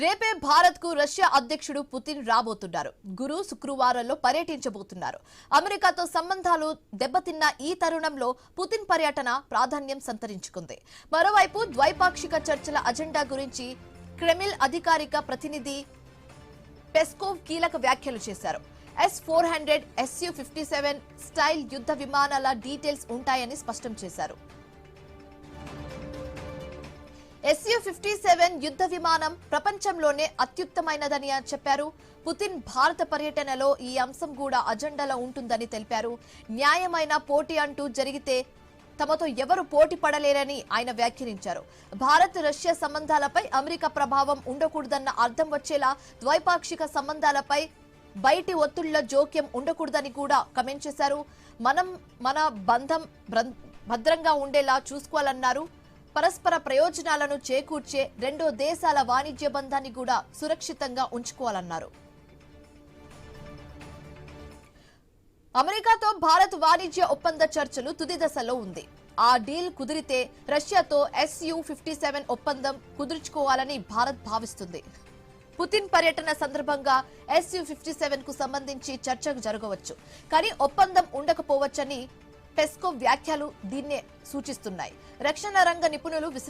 రేపే భారత్ కు రష్యా అధ్యక్షుడు పుతిన్ రాబోతున్నారు. గురు శుక్రవారాల్లో పర్యటించబోతున్నారు. అమెరికాతో సంబంధాలు దెబ్బతిన్న ఈ తరుణంలో పుతిన్ పర్యటన ప్రాధాన్యం సంతరించుకుంది. మరోవైపు ద్వైపాక్షిక చర్చల అజెండా గురించి క్రెమిల్ అధికారిక ప్రతినిధి పెస్కోవ్ కీలక వ్యాఖ్యలు చేశారు. S-400 Su-57 స్టైల్ యుద్ధ విమానాల డీటెయిల్స్ ఉంటాయని స్పష్టం చేశారు. Su-57 యుద్ధ విమానం ప్రపంచంలోనే అత్యుత్తమైనదని చెప్పారు. పుతిన్ భారత పర్యటనలో ఈ అంశం కూడా అజెండాలో ఉంటుందని తెలిపారు. న్యాయమైన పోటీ అంటూ జరిగితే తమతో ఎవరు పోటీ పడలేరని ఆయన వ్యాఖ్యానించారు. భారత్ రష్యా సంబంధాలపై అమెరికా ప్రభావం ఉండకూడదన్న అర్థం వచ్చేలా ద్వైపాక్షిక సంబంధాలపై బయటి ఒత్తిళ్ల జోక్యం ఉండకూడదని కూడా కమెంట్ చేశారు. మన బంధం భద్రంగా ఉండేలా చూసుకోవాలన్నారు. పరస్పర ప్రయోజనాలను చేకూర్చే రెండో దేశాల వాణిజ్య బంధాన్ని కూడా సురక్షితంగా ఉంచుకోవాలన్నారు. అమెరికాతో భారత్ వాణిజ్య ఒప్పంద చర్చలు తుది దశలో ఉంది. ఆ డీల్ కుదిరితే రష్యాతో Su-57 ఒప్పందం కుదుర్చుకోవాలని భారత్ భావిస్తుంది. పుతిన్ పర్యటన సందర్భంగా Su-57 కు సంబంధించి చర్చకు జరగవచ్చు. కానీ ఒప్పందం ఉండకపోవచ్చని పెస్కోవ్ వ్యాఖ్యలు దీన్నే సూచిస్తున్నాయి. రక్షణ రంగ నిపుణులు